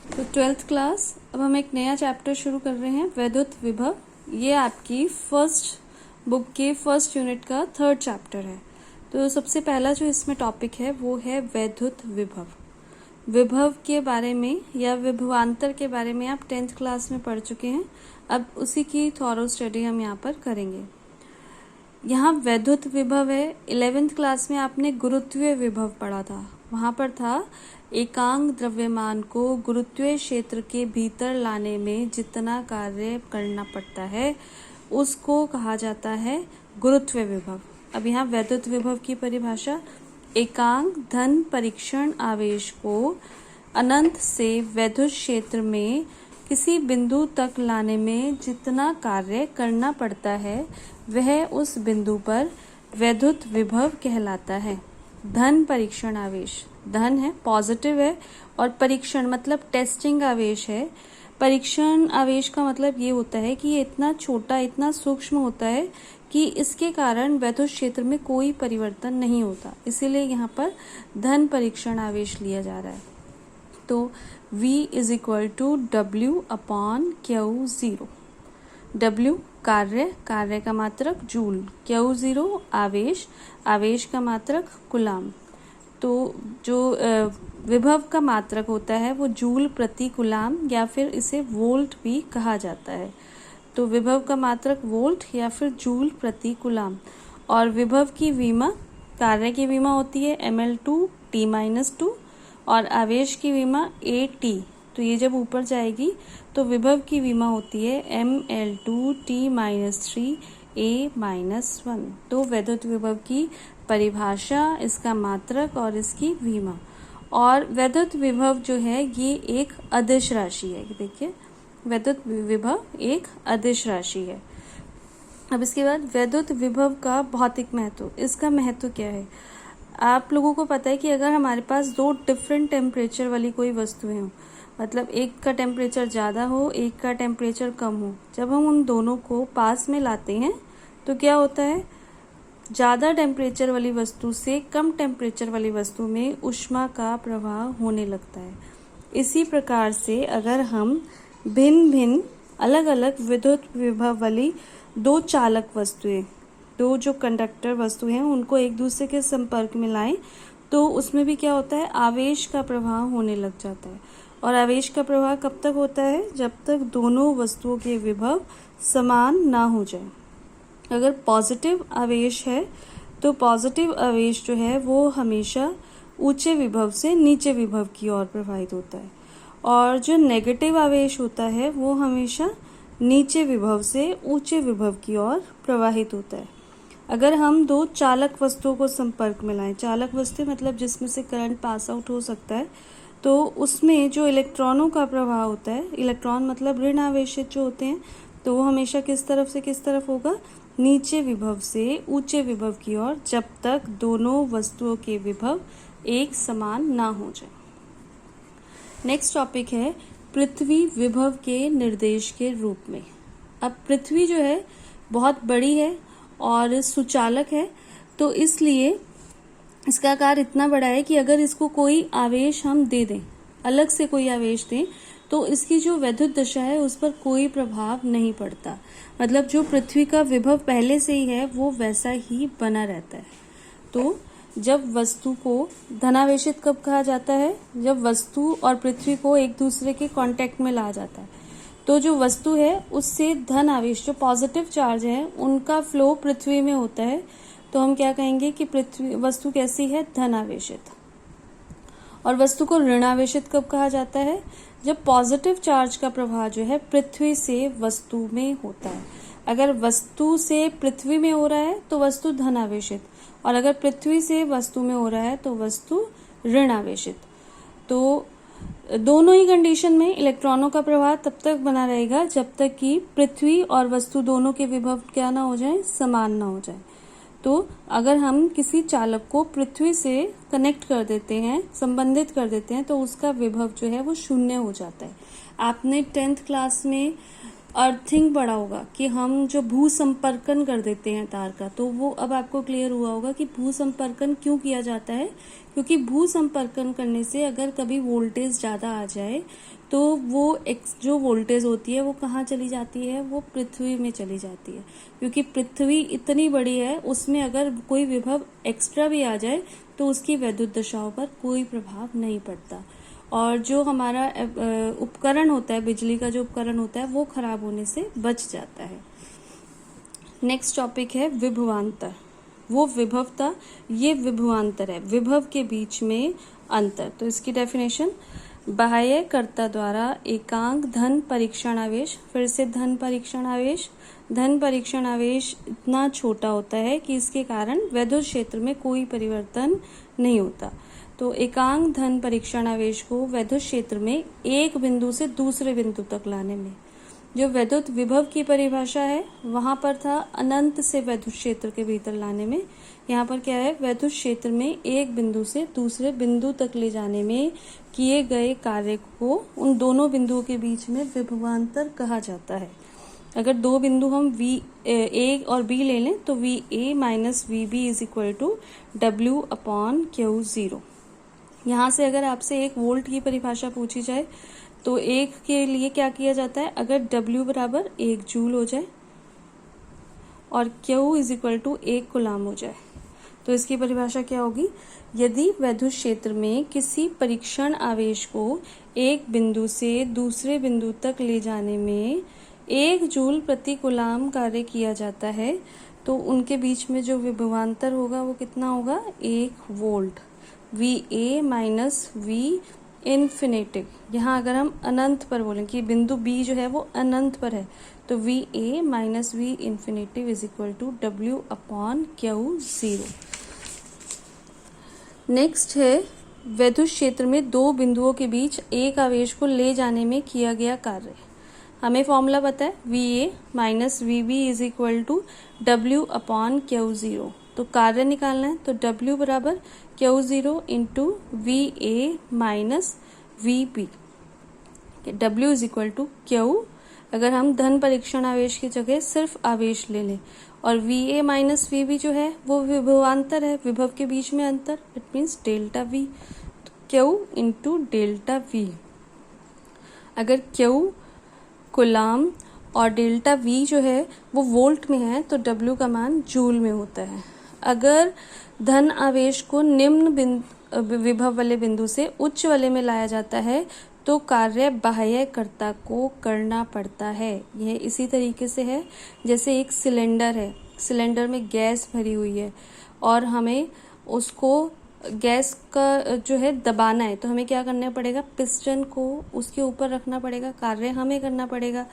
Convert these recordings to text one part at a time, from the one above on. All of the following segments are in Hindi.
तो 12th क्लास, अब हम एक नया चैप्टर शुरू कर रहे हैं, वैद्युत विभव। ये आपकी फर्स्ट बुक के फर्स्ट यूनिट का 3rd चैप्टर है। तो सबसे पहला जो इसमें टॉपिक है वो है वैद्युत विभव। विभव के बारे में या विभवांतर के बारे में आप 10th क्लास में पढ़ चुके हैं। अब उसी की थॉरो स्टडी हम यहाँ पर करेंगे। यहाँ वैद्युत विभव है। 11th क्लास में आपने गुरुत्वीय विभव पढ़ा था। वहाँ पर था एकांक द्रव्यमान को गुरुत्वीय क्षेत्र के भीतर लाने में जितना कार्य करना पड़ता है उसको कहा जाता है गुरुत्वीय विभव। अब यहाँ वैद्युत विभव की परिभाषा, एकांक धन परीक्षण आवेश को अनंत से वैद्युत क्षेत्र में किसी बिंदु तक लाने में जितना कार्य करना पड़ता है वह उस बिंदु पर वैद्युत विभव कहलाता है। धन परीक्षण आवेश, धन है पॉजिटिव है, और परीक्षण मतलब टेस्टिंग आवेश है। परीक्षण आवेश का मतलब ये होता है कि ये इतना छोटा, इतना सूक्ष्म होता है कि इसके कारण वैद्युत क्षेत्र में कोई परिवर्तन नहीं होता, इसीलिए यहाँ पर धन परीक्षण आवेश लिया जा रहा है। तो V = W/Q0। W कार्य का मात्रक जूल, Q0 आवेश का मात्रक कूलाम। तो जो विभव का मात्रक होता है वो जूल प्रति कूलाम या फिर इसे वोल्ट भी कहा जाता है। तो विभव का मात्रक वोल्ट या फिर जूल प्रति कूलाम। और विभव की विमा, कार्य की विमा होती है mL2T-2 और आवेश की विमा AT। तो ये जब ऊपर जाएगी तो विभव की विमा होती है mL2T-3A-1। तो वैद्युत विभव की परिभाषा, इसका मात्रक और इसकी विमा। और वैद्युत विभव जो है ये एक अदिश राशि है। देखिए, वैद्युत विभव एक अदिश राशि है। अब इसके बाद वैद्युत विभव का भौतिक महत्व। इसका महत्व क्या है? आप लोगों को पता है कि अगर हमारे पास दो डिफरेंट टेम्परेचर वाली कोई वस्तुएं हो, मतलब एक का टेम्परेचर ज़्यादा हो, एक का टेम्परेचर कम हो, जब हम उन दोनों को पास में लाते हैं तो क्या होता है, ज़्यादा टेम्परेचर वाली वस्तु से कम टेम्परेचर वाली वस्तु में ऊष्मा का प्रवाह होने लगता है। इसी प्रकार से अगर हम भिन्न भिन्न अलग अलग विद्युत विभव वाली दो चालक वस्तुएं, दो जो कंडक्टर वस्तु हैं, उनको एक दूसरे के संपर्क में लाएं तो उसमें भी क्या होता है, आवेश का प्रवाह होने लग जाता है। और आवेश का प्रवाह कब तक होता है? जब तक दोनों वस्तुओं के विभव समान ना हो जाए। अगर पॉजिटिव आवेश है तो पॉजिटिव आवेश जो है वो हमेशा ऊंचे विभव से नीचे विभव की ओर प्रवाहित होता है, और जो नेगेटिव आवेश होता है वो हमेशा नीचे विभव से ऊंचे विभव की ओर प्रवाहित होता है। अगर हम दो चालक वस्तुओं को संपर्क में लाएं, चालक वस्तु मतलब जिसमें से करंट पास आउट हो सकता है, तो उसमें जो इलेक्ट्रॉनों का प्रवाह होता है, इलेक्ट्रॉन मतलब ऋण आवेशित जो होते हैं, तो वो हमेशा किस तरफ से किस तरफ होगा, नीचे विभव से ऊंचे विभव की ओर, जब तक दोनों वस्तुओं के विभव एक समान ना हो जाए। नेक्स्ट टॉपिक है पृथ्वी विभव के निर्देश के रूप में। अब पृथ्वी जो है बहुत बड़ी है और सुचालक है, तो इसलिए इसका आकार इतना बड़ा है कि अगर इसको कोई आवेश हम दे दें, अलग से कोई आवेश दें, तो इसकी जो वैद्युत दशा है उस पर कोई प्रभाव नहीं पड़ता। मतलब जो पृथ्वी का विभव पहले से ही है वो वैसा ही बना रहता है। तो जब वस्तु को धनावेशित कब कहा जाता है? जब वस्तु और पृथ्वी को एक दूसरे के कांटेक्ट में ला जाता है। तो जो वस्तु है उससे धन आवेश, जो पॉजिटिव चार्ज है, उनका फ्लो पृथ्वी में होता है। तो हम क्या कहेंगे कि पृथ्वी वस्तु कैसी है? धन आवेशित। और वस्तु को ऋण आवेशित कब कहा जाता है? जब पॉजिटिव चार्ज का प्रवाह जो है पृथ्वी से वस्तु में होता है। अगर वस्तु से पृथ्वी में हो रहा है तो वस्तु धन आवेशित, और अगर पृथ्वी से वस्तु में हो रहा है तो वस्तु ऋण आवेशित। तो दोनों ही कंडीशन में इलेक्ट्रॉनों का प्रवाह तब तक बना रहेगा जब तक कि पृथ्वी और वस्तु दोनों के विभव क्या ना हो जाए, समान ना हो जाए। तो अगर हम किसी चालक को पृथ्वी से कनेक्ट कर देते हैं, संबंधित कर देते हैं, तो उसका विभव जो है वो शून्य हो जाता है। आपने 10th क्लास में अर्थिंग पढ़ा होगा कि हम जो भू संपर्कन कर देते हैं तार का, तो वो अब आपको क्लियर हुआ होगा कि भू संपर्कन क्यों किया जाता है। क्योंकि भू संपर्कन करने से अगर कभी वोल्टेज ज्यादा आ जाए तो वो जो वोल्टेज होती है वो कहाँ चली जाती है, वो पृथ्वी में चली जाती है, क्योंकि पृथ्वी इतनी बड़ी है, उसमें अगर कोई विभव एक्स्ट्रा भी आ जाए तो उसकी वैद्युत दशाओं पर कोई प्रभाव नहीं पड़ता, और जो हमारा उपकरण होता है, बिजली का जो उपकरण होता है, वो खराब होने से बच जाता है। नेक्स्ट टॉपिक है विभवांतर। वो विभवता, ये विभवांतर है, विभव के बीच में अंतर। तो इसकी डेफिनेशन, बाह्यकर्ता द्वारा एकांक धन परीक्षण आवेश, फिर से धन परीक्षण आवेश इतना छोटा होता है कि इसके कारण वैद्युत क्षेत्र में कोई परिवर्तन नहीं होता। तो एकांक धन परीक्षण आवेश को वैद्युत क्षेत्र में एक बिंदु से दूसरे बिंदु तक लाने में, जो वैद्युत विभव की परिभाषा है वहां पर था अनंत से वैद्युत क्षेत्र के भीतर लाने में, यहाँ पर क्या है, वैद्युत क्षेत्र में एक बिंदु से दूसरे बिंदु तक ले जाने में किए गए कार्य को उन दोनों बिंदुओं के बीच में विभवांतर कहा जाता है। अगर दो बिंदु हम A और B ले लें तो VA minus VB is equal to W/Q0। यहाँ से अगर आपसे 1 वोल्ट की परिभाषा पूछी जाए तो एक के लिए क्या किया जाता है, अगर W बराबर 1 जूल हो जाए और Q is equal to 1 coulomb हो जाए, तो इसकी परिभाषा क्या होगी, यदि वैद्युत क्षेत्र में किसी परीक्षण आवेश को एक बिंदु से दूसरे बिंदु तक ले जाने में 1 जूल प्रति कूलाम कार्य किया जाता है, तो उनके बीच में जो विभवांतर होगा वो कितना होगा, 1 volt. VA minus V infinitive, यहाँ अगर हम अनंत पर बोलें कि बिंदु B जो है वो अनंत पर है, तो VA minus V infinitive is equal to W/Q0। Next है वैद्युत क्षेत्र में दो बिंदुओं के बीच एक आवेश को ले जाने में किया गया कार्य। हमें फॉर्मूला पता है, VA minus VB is equal to W/Q0। तो कार्य निकालना है तो W बराबर Q0 into VA minus VB, W is equal to Q। अगर हम धन परीक्षण आवेश की जगह सिर्फ आवेश ले लें, और VA माइनस VB जो है वो विभवांतर है, विभव के बीच में अंतर, इट मीन्स डेल्टा V, तो Q इंटू डेल्टा V। अगर Q कूलाम और डेल्टा V जो है वो वोल्ट में है तो W का मान जूल में होता है। अगर धन आवेश को निम्न विभव वाले बिंदु से उच्च वाले में लाया जाता है तो कार्य बाह्यकर्ता को करना पड़ता है। यह इसी तरीके से है जैसे एक सिलेंडर है, सिलेंडर में गैस भरी हुई है और हमें उसको गैस का जो है दबाना है, तो हमें क्या करना पड़ेगा, पिस्टन को उसके ऊपर रखना पड़ेगा, कार्य हमें करना पड़ेगा।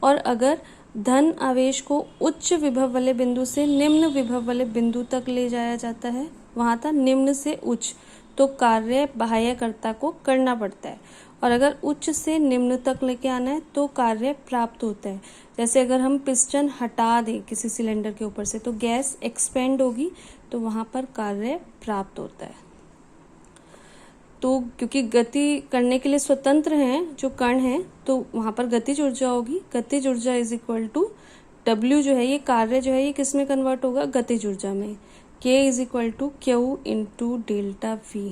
और अगर धन आवेश को उच्च विभव वाले बिंदु से निम्न विभव वाले बिंदु तक ले जाया जाता है, वहां था निम्न से उच्च, तो कार्य बाह्यकर्ता को करना पड़ता है। और अगर उच्च से निम्न तक लेके आना है तो कार्य प्राप्त होता है। जैसे अगर हम पिस्टन हटा दें किसी सिलेंडर के ऊपर से तो गैस एक्सपेंड होगी, तो वहां पर कार्य प्राप्त होता है। तो क्योंकि गति करने के लिए स्वतंत्र हैं जो कण हैं, तो वहां पर गतिज ऊर्जा होगी, गतिज ऊर्जा इज इक्वल टू W जो है, ये कार्य जो है ये किस में कन्वर्ट होगा, गतिज ऊर्जा में। K is equal to Q into delta V,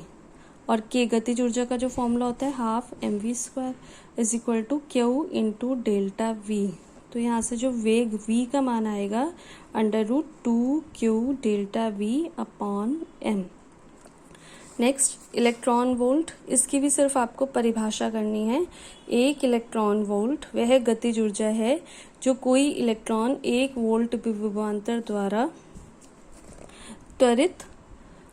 और K गतिज ऊर्जा का जो फॉर्मूला होता है half mv² is equal to Q into delta V। तो यहाँ से जो वेग V का मान आएगा √2Q delta V upon m। Next electron volt, इसकी भी सिर्फ आपको परिभाषा करनी है। एक इलेक्ट्रॉन वोल्ट वह गतिज ऊर्जा है जो कोई इलेक्ट्रॉन 1 वोल्ट विभवांतर द्वारा त्वरित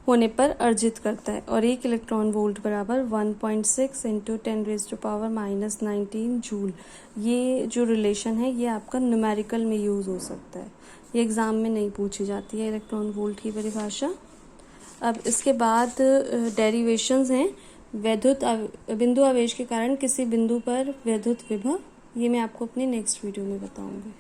होने पर अर्जित करता है, और 1 इलेक्ट्रॉन वोल्ट बराबर 1.6 इंटू 10⁻⁻19 जूल। ये जो रिलेशन है ये आपका न्यूमेरिकल में यूज हो सकता है, ये एग्जाम में नहीं पूछी जाती है इलेक्ट्रॉन वोल्ट की परिभाषा। अब इसके बाद डेरिवेशंस हैं। वैद्युत बिंदु आवेश के कारण किसी बिंदु पर वैद्युत विभव, ये मैं आपको अपनी नेक्स्ट वीडियो में बताऊंगी।